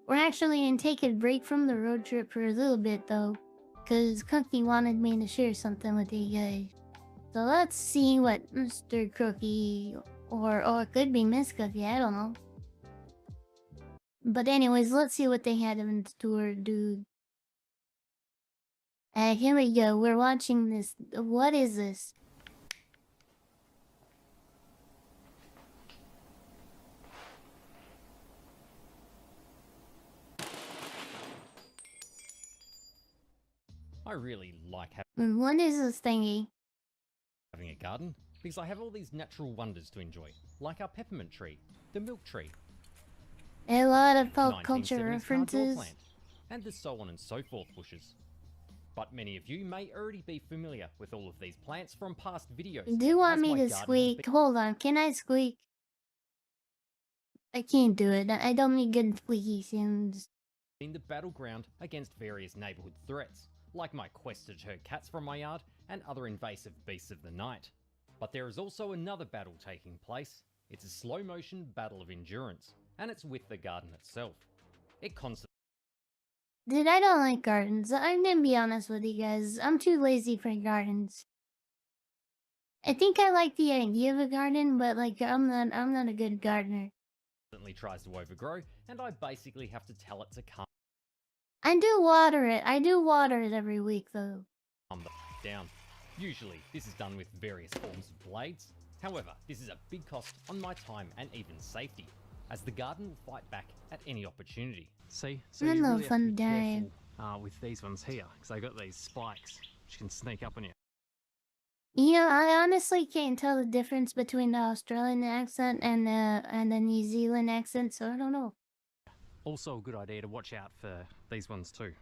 We're actually gonna take a break from the road trip for a little bit though, because Cookie wanted me to share something with you guys. So let's see what Mr. Cookie or it could be Miss Cookie, I don't know. But anyways, let's see what they had in store, dude. Here we go. We're watching this. What is this? I really like What is this thingy? having a garden because I have all these natural wonders to enjoy, like our peppermint tree, the milk tree, A lot of pop 1970s culture hardball references. plant, and the so on and so forth bushes. But many of you may already be familiar with all of these plants from past videos. Do you want as me my to garden has squeak? Hold on, can I squeak? I can't do it. I don't need good squeaky sounds. been the battleground against various neighborhood threats, like my quest to deter cats from my yard and other invasive beasts of the night. But there is also another battle taking place. It's a slow motion battle of endurance, and it's with the garden itself. It constantly Dude, I don't like gardens. I'm gonna be honest with you guys. I'm too lazy for gardens. I think I like the idea of a garden, but like I'm not a good gardener. tries to overgrow, and I basically have to tell it to calm I do water it. I do water it every week though. down. Usually, this is done with various forms of blades. However, this is a big cost on my time and even safety, as the garden will fight back at any opportunity. See, so I'm you no really have to fun be guy. careful with these ones here, because they got these spikes which can sneak up on you. Yeah, I honestly can't tell the difference between the Australian accent and the New Zealand accent, so I don't know. Also a good idea to watch out for these ones too.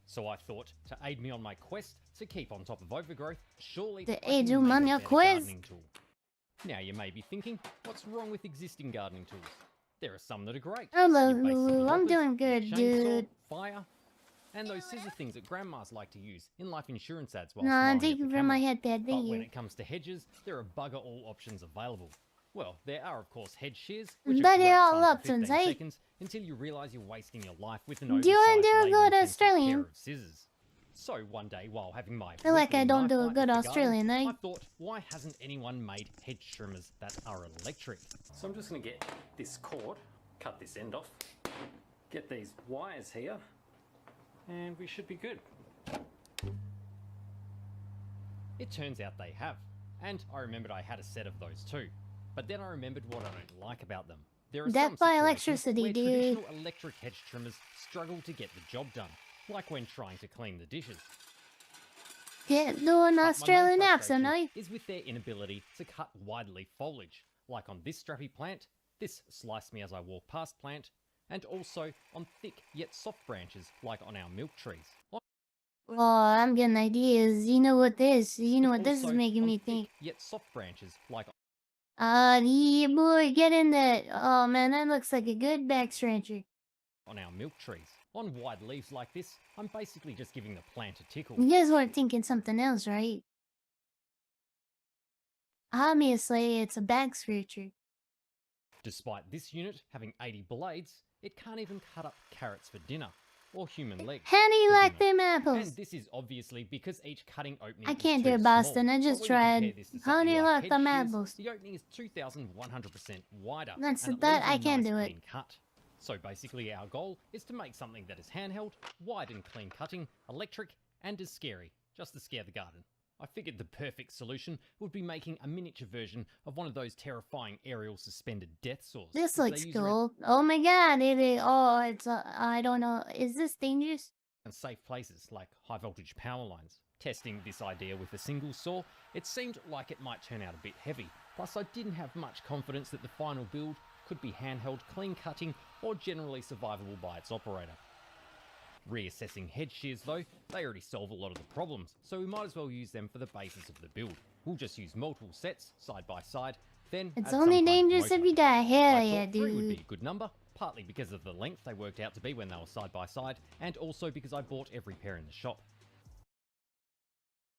So I thought, to aid me on my quest to keep on top of overgrowth, surely To I can aid you make on a your better quest? gardening tool. Now you may be thinking, what's wrong with existing gardening tools? There are some that are great. Hello, Your basic Lulu. I'm loppers, doing your good, chainsaw, dude. fire, and those scissor things that grandmas like to use in life insurance ads while Nah, smiling thank at you the for my camera. headband. But Thank when you. it comes to hedges, there are bugger all options available. Well, there are of course hedge shears, which But are they're great all fun for options, 15 eh? seconds until you realise you're wasting your life with an Do oversized you wanna do a good labor-intensive pair Australian? of scissors. So one day, while having my Feel like I weekly don't knife do a fight good with the Australian, garden, eh? I thought, why hasn't anyone made hedge trimmers that are electric? So I'm just going to get this cord, cut this end off, get these wires here, and we should be good. It turns out they have, and I remembered I had a set of those too. But then I remembered what I don't like about them. There are Death some by situations electricity, where dude. traditional electric hedge trimmers struggle to get the job done, like when trying to clean the dishes. Can't do an But my main Australian accent, frustration eh? is with their inability to cut wide leaf foliage, like on this strappy plant, this slice me as I walk past plant, and also on thick yet soft branches like on our milk trees. Oh, I'm getting ideas. You know what this is Also making on me thick think. yet soft branches like Yeah, boy, get in that. Oh man, that looks like a good back stretcher. on our milk trees. On wide leaves like this, I'm basically just giving the plant a tickle. You guys weren't thinking something else, right? Obviously, it's a back scratcher. Despite this unit having 80 blades, it can't even cut up carrots for dinner, or human legs. How do you for like dinner. them apples? And this is obviously because each cutting opening I is can't too do it, Boston. small. I just But when you compare tried. this to How do something you like like hedge them shears, apples? the opening is 2,100% wider. That's and it that. leaves a I can nice do it. clean cut. So basically our goal is to make something that is handheld, wide and clean cutting, electric, and is scary, just to scare the garden. I figured the perfect solution would be making a miniature version of one of those terrifying aerial suspended death saws. This which they looks use around cool. Oh my god, it is. Oh, it's. I don't know. Is this dangerous? safe places like high voltage power lines. Testing this idea with a single saw, it seemed like it might turn out a bit heavy. Plus I didn't have much confidence that the final build could be handheld, clean cutting, or generally survivable by its operator. Reassessing hedge shears though, they already solve a lot of the problems, so we might as well use them for the basis of the build. We'll just use multiple sets, side by side, then It's add some only kind of dangerous if motor. you die. Hell I yeah, thought 3 would be dude. a good number, partly because of the length they worked out to be when they were side by side, and also because I bought every pair in the shop.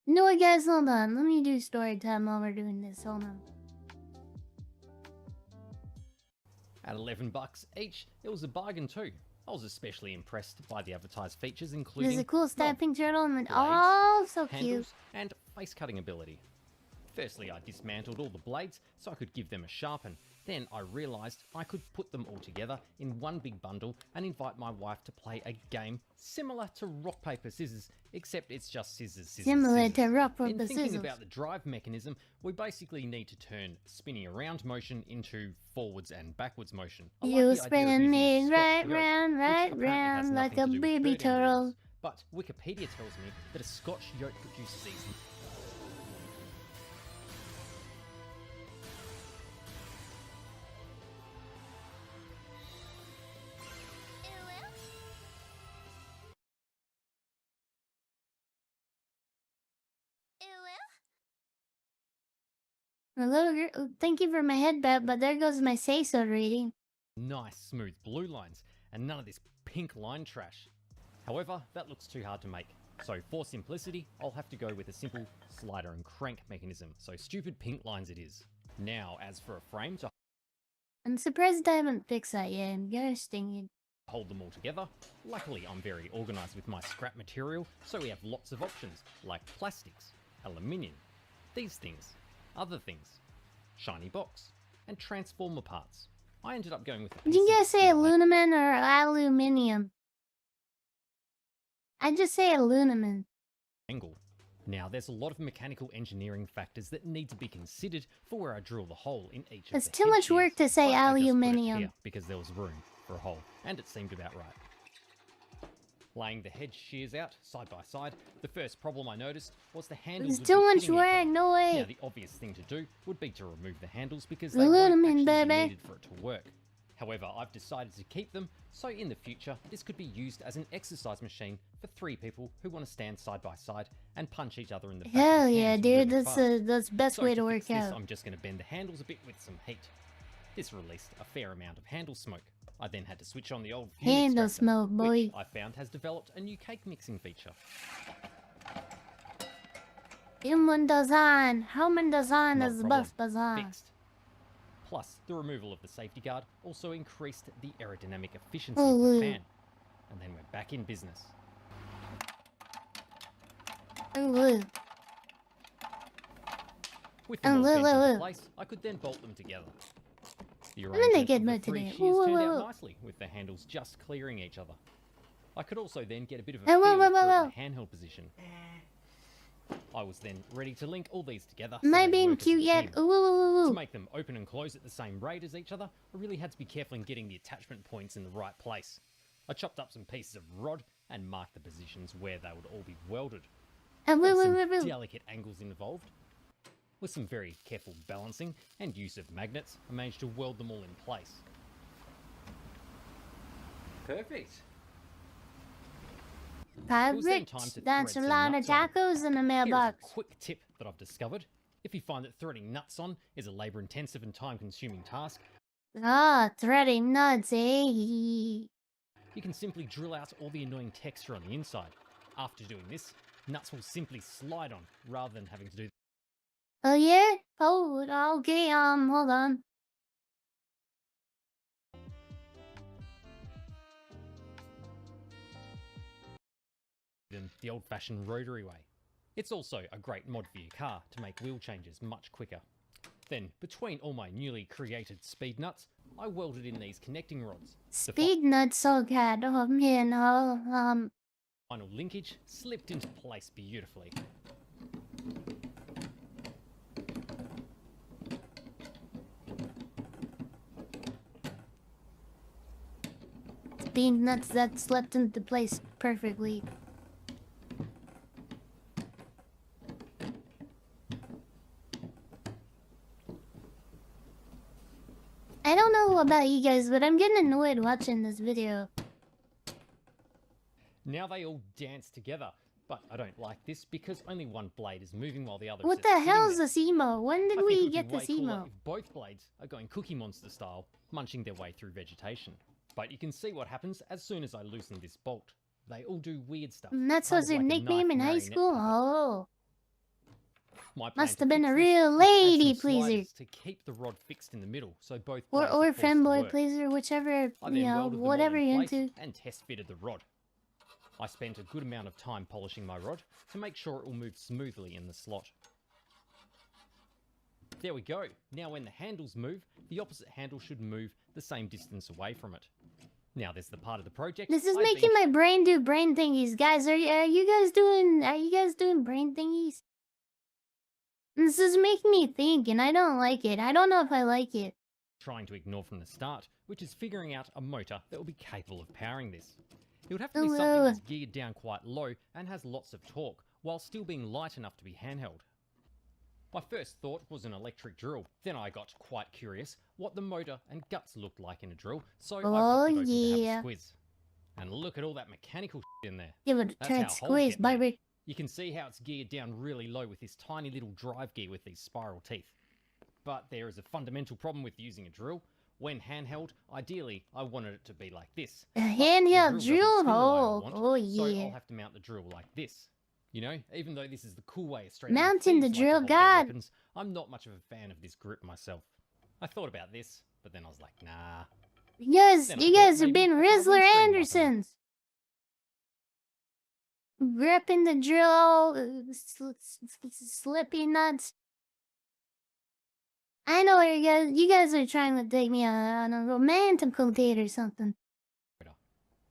You know what, guys? Hold on. Let me do story time while we're doing this. Hold on. At $11 each, it was a bargain too. I was especially impressed by the advertised features, There's including a cool stamping turtle and blades, oh, so cute. handles, and face cutting ability. Firstly, I dismantled all the blades so I could give them a sharpen. Then I realised I could put them all together in one big bundle and invite my wife to play a game similar to rock, paper, scissors, except it's just scissors, scissors, Similar scissors. to rock, paper, In thinking scissors. about the drive mechanism, we basically need to turn spinning around motion into forwards and backwards motion. I like You the idea of spin using me Scotch right yoke, round, which right apparently has round, like nothing a to do with baby bird turtle. embryos. But Wikipedia tells me that a Scotch yoke produces these. Hello, thank you for my headband, but there goes my say-so rating. Nice smooth blue lines and none of this pink line trash. However, that looks too hard to make. So for simplicity, I'll have to go with a simple slider and crank mechanism. So stupid pink lines it is. Now, as for a frame to I'm surprised I haven't fixed that yet. I'm ghosting you. hold them all together, luckily I'm very organised with my scrap material, so we have lots of options like plastics, aluminium, these things, other things, shiny box, and transformer parts. I ended up going with a Did you piece of guys say steel aluminum or aluminium? I just say aluminum. angle. Now, there's a lot of mechanical engineering factors that need to be considered for where I drill the hole in each It's of the too head much work shears, to say but I just put it aluminium. here because there was room for a hole, and it seemed about right. Laying the head shears out side by side, the first problem I noticed was the handles It's would too be much hitting each other. work, no Now, way. the obvious thing to do would be to remove the handles because they won't Aluminum, actually be baby. needed for it to work. However, I've decided to keep them, so in the future, this could be used as an exercise machine for 3 people who want to stand side by side and punch each other in the back of Hell the yeah, hands dude. really fast. That's the best So way to to work fix this, out. I'm just going to bend the handles a bit with some heat. This released a fair amount of handle smoke. I then had to switch on the old fume Handle extractor, smoke, boy. which I found has developed a new cake mixing feature. Human design. Human design Not a is problem. best design. Fixed. Plus, the removal of the safety guard also increased the aerodynamic efficiency Oh, of the woo. fan. And then we're back in business. Ooh. With them all woo, bent woo, into woo. place, I could then bolt them together. The I'm in a arrangement good of the mood 3 today. shears Woo, turned woo, out woo. nicely, with the handles just clearing each other. I could also then get a bit of a Hey, feel whoa, whoa, for it whoa, in a handheld position. I was then ready to link all these together. Am so I they being work as a cute yet? team. Ooh, ooh, ooh, To ooh. make them open and close at the same rate as each other, I really had to be careful in getting the attachment points in the right place. I chopped up some pieces of rod and marked the positions where they would all be welded. And There woo, were woo, some woo, woo. delicate angles involved. With some very careful balancing and use of magnets, I managed to weld them all in place. Perfect. It was then time to That's a thread some lot of nuts on. tacos in the Here's a mailbox. quick tip that I've discovered. If you find that threading nuts on is a labour-intensive and time-consuming task, Ah, threading nuts, eh? you can simply drill out all the annoying texture on the inside. After doing this, nuts will simply slide on rather than having to do Oh yeah? Oh, okay, hold on. them the old-fashioned rotary way. It's also a great mod for your car to make wheel changes much quicker. Then, between all my newly created speed nuts, I welded in these connecting rods. The Speed nuts, so good. Oh man, final linkage slipped into place beautifully. speed nuts that slept into place perfectly. I don't know about you guys, but I'm getting annoyed watching this video. Now they all dance together, but I don't like this because only one blade is moving while the other What is the sitting hell is there. this emo? When I did think it we would get be this way cooler emo? if both blades are going Cookie Monster style, munching their way through vegetation. But you can see what happens as soon as I loosen this bolt. They all do weird stuff. That kind was of your like a nickname knife in high marionette school? puppet. Oh. My plan Must to have been fix a this real was to add some lady pleaser. sliders to keep the rod fixed in the middle, so both Or blades are forced to femboy work. pleaser, whichever, I you then know, welded them all whatever in you're place into. and test fitted the rod. I spent a good amount of time polishing my rod to make sure it will move smoothly in the slot. There we go. Now when the handles move, the opposite handle should move the same distance away from it. Now there's the part of the project. This is I've making been my brain do brain thingies, guys. Are you guys doing brain thingies? This is making me think, and I don't like it. I don't know if I like it. trying to ignore from the start, which is figuring out a motor that will be capable of powering this. It would have to be something that's geared down quite low and has lots of torque, while still being light enough to be handheld. My first thought was an electric drill. Then I got quite curious what the motor and guts looked like in a drill, so I popped it open to have a squiz. And look at all that mechanical shit in there. Give it a tight squeeze, baby. You can see how it's geared down really low with this tiny little drive gear with these spiral teeth. But there is a fundamental problem with using a drill. When handheld, ideally, I wanted it to be like this. A handheld drill hole. So I'll have to mount the drill like this. You know, even though this is the cool way Australian mounting the drill, weapons, I'm not much of a fan of this grip myself. I thought about this, but then I was like, nah. You guys have been Rizzler Andersons. Gripping the drill, slippy nuts. I know where you guys are trying to take me on a romantical date or something.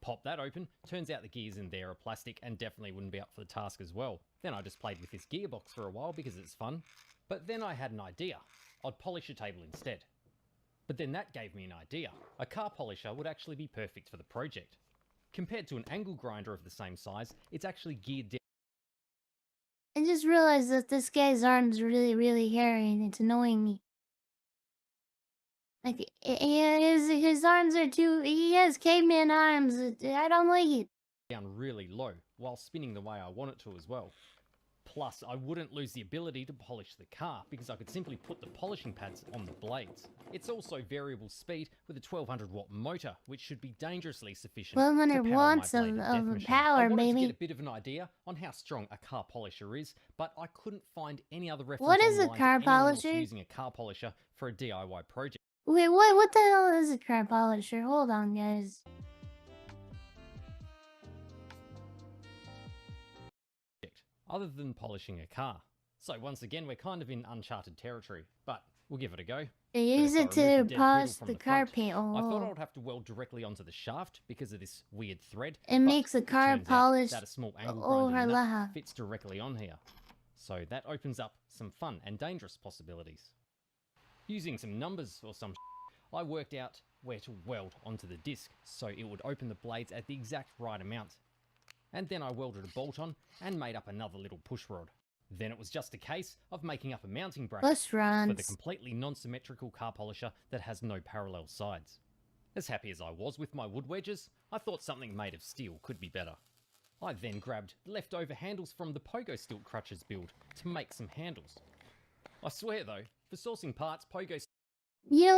Pop that open, turns out the gears in there are plastic and definitely wouldn't be up for the task as well. Then I just played with this gearbox for a while because it's fun. But then I had an idea. I'd polish a table instead. But then that gave me an idea. A car polisher would actually be perfect for the project. Compared to an angle grinder of the same size, it's actually geared down. I just realized that this guy's arm's really hairy and it's annoying me. Like, his arms are too... He has caveman arms. I don't like it. Down really low, while spinning the way I want it to as well. Plus, I wouldn't lose the ability to polish the car, because I could simply put the polishing pads on the blades. It's also variable speed with a 1200 watt motor, which should be dangerously sufficient 1200 watts of power, I wanted baby. to get a bit of an idea on how strong a car polisher is, but I couldn't find any other reference What is a online car to anyone else polisher? using a car polisher for a DIY project. Wait, what the hell is a car polisher? Hold on, guys. Other than polishing a car. So once again, we're kind of in uncharted territory, but we'll give it a go. They use it to polish the car paint. I thought I Oh. would have to weld directly onto the shaft because of this weird thread. It makes a car turns out polish. that a small angle Oh, grinder nut la. fits directly on here. So that opens up some fun and dangerous possibilities. Using some numbers or some I worked out where to weld onto the disc so it would open the blades at the exact right amount. And then I welded a bolt on and made up another little push rod. Then it was just a case of making up a mounting bracket for the completely non-symmetrical car polisher that has no parallel sides. As happy as I was with my wood wedges, I thought something made of steel could be better. I then grabbed leftover handles from the pogo stilt crutches build to make some handles. I swear though, for sourcing parts, pogo... You know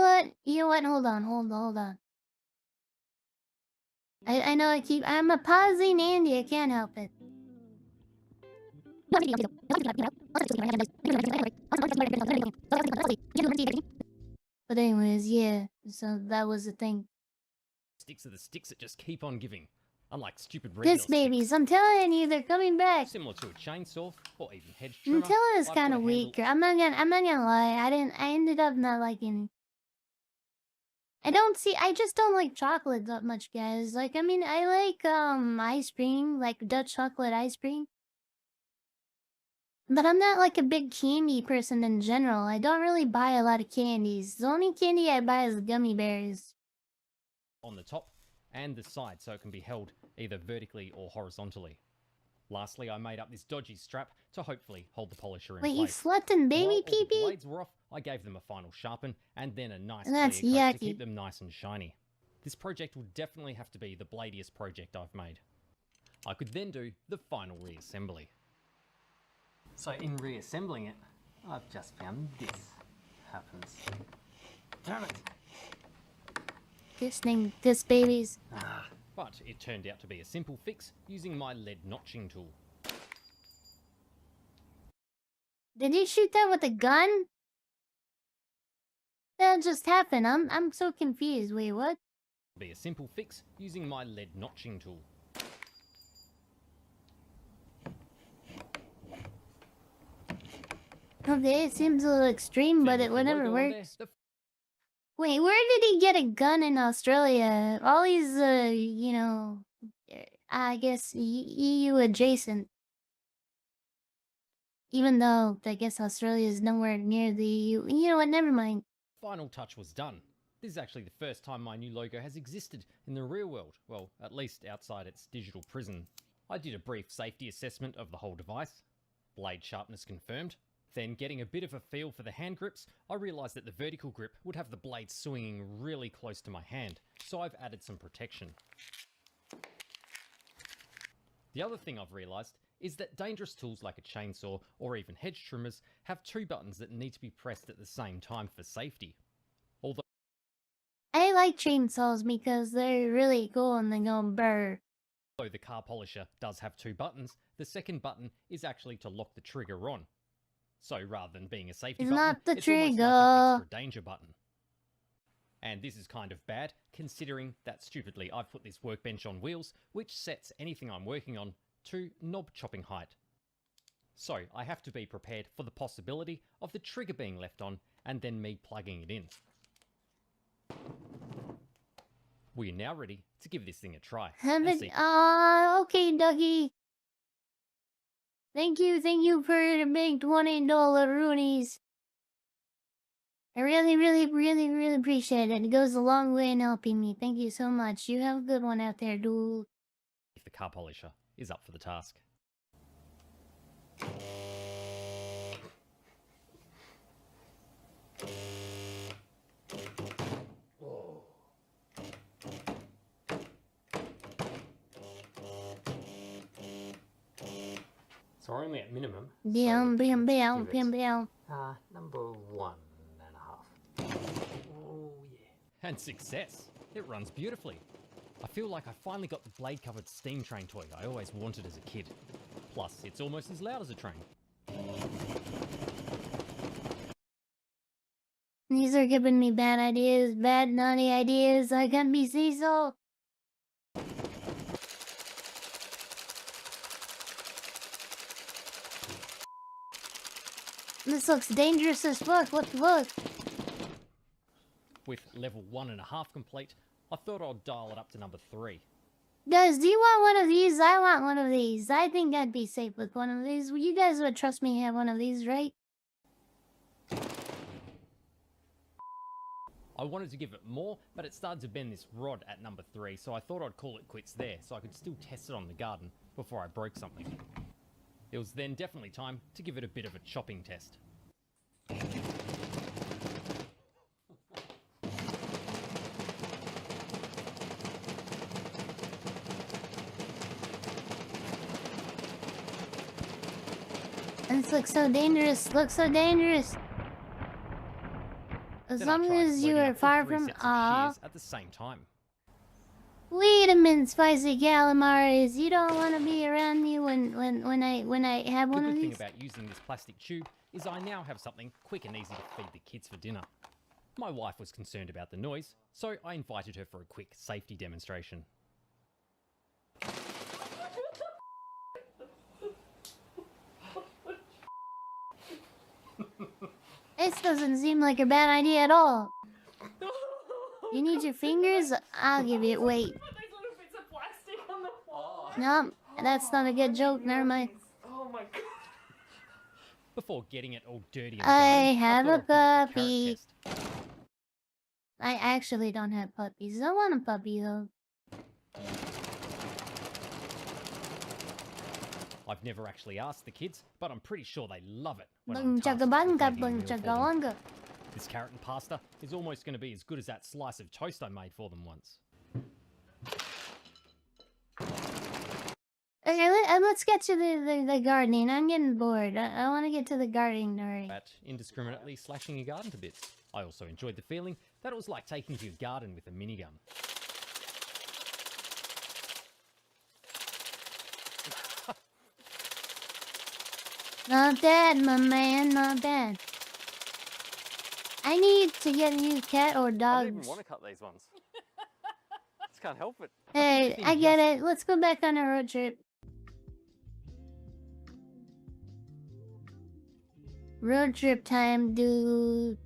what? Hold on. I know I'm a pausing Andy, I can't help it. But anyways, yeah, so that was the thing. Sticks are the sticks that just keep on giving. Unlike stupid regular This babies, sticks. I'm telling you, they're coming back. Similar to a chainsaw or even hedge trimmer. I'm telling you, it's I've kind got of a weak. handle- I'm not gonna lie. I ended up not liking. I just don't like chocolate that much, guys. Like, I mean, I like ice cream, like Dutch chocolate ice cream. But I'm not like a big candy person in general. I don't really buy a lot of candies. The only candy I buy is gummy bears. On the top and the side so it can be held either vertically or horizontally. Lastly, I made up this dodgy strap to hopefully hold the polisher in Wait, you place. slutting baby While all the pee-pee? blades were off, I gave them a final sharpen and then a nice That's clear coat to yucky. keep them nice and shiny. This project will definitely have to be the bladiest project I've made. I could then do the final reassembly. So in reassembling it, I've just found this happens. Damn it! This babies. But it turned out to be a simple fix using my lead notching tool. Did you shoot that with a gun? That just happened. I'm so confused. Wait, what? Be a simple fix using my lead notching tool. Okay, it seems a little extreme, but it whatever works. Wait, where did he get a gun in Australia? All these, you know, I guess EU adjacent. Even though I guess Australia is nowhere near the EU. You know what? Never mind. Final touch was done. This is actually the first time my new logo has existed in the real world. Well, at least outside its digital prison. I did a brief safety assessment of the whole device. Blade sharpness confirmed. Then, getting a bit of a feel for the hand grips, I realised that the vertical grip would have the blade swinging really close to my hand, so I've added some protection. The other thing I've realised is that dangerous tools like a chainsaw or even hedge trimmers have two buttons that need to be pressed at the same time for safety. Although I like chainsaws because they're really cool and they go brr. the car polisher does have two buttons, the second button is actually to lock the trigger on. So rather than being a safety It's button, not the it's almost trigger. like an extra danger button. And this is kind of bad, considering that stupidly I've put this workbench on wheels, which sets anything I'm working on to knob chopping height. So I have to be prepared for the possibility of the trigger being left on and then me plugging it in. We are now ready to give this thing a try. Okay, Ducky. Thank you for the big $20 roonies. I really appreciate it. It goes a long way in helping me. Thank you so much. You have a good one out there, dude. If the car polisher is up for the task. So we're only at minimum. Bam. Number 1.5. Oh yeah. And success! It runs beautifully. I feel like I finally got the blade-covered steam train toy I always wanted as a kid. Plus, it's almost as loud as a train. These are giving me bad ideas, bad naughty ideas. I can't be Cecil. This looks dangerous as fuck. What the fuck? With level 1.5 complete, I thought I'd dial it up to number 3. Guys, do you want one of these? I want one of these. I think I'd be safe with one of these. You guys would trust me to have one of these, right? I wanted to give it more, but it started to bend this rod at number 3, so I thought I'd call it quits there, so I could still test it on the garden before I broke something. It was then definitely time to give it a bit of a chopping test. This looks so dangerous. Looks so dangerous. As long as you are far from at the same time. Wait a minute, spicy calamari. You don't want to be around me when I have one of The good these. thing about using this plastic tube is I now have something quick and easy to feed the kids for dinner. My wife was concerned about the noise, so I invited her for a quick safety demonstration. This doesn't seem like a bad idea at all. You need your fingers? I'll give you. Wait. No, that's not a good joke. Never mind. Oh my god. Before getting it all dirty and I dirty, have thought a I'd give it carrot puppy. test. I actually don't have puppies. I want a puppy though. I've never actually asked the kids, but I'm pretty sure they love it when Bung I'm tasked chugga with bunga, making a bung meal for chugga them. wanga. This carrot and pasta is almost going to be as good as that slice of toast I made for them once. Okay, let's get to the gardening. I'm getting bored. I want to get to the gardening already. At indiscriminately slashing your garden to bits. I also enjoyed the feeling that it was like taking to your garden with a minigun. Not bad, my man, not bad. I need to get a new cat or I don't dog. even want to cut these ones. Just can't help it. Hey, I get it. Let's go back on a road trip. Road trip time, dude.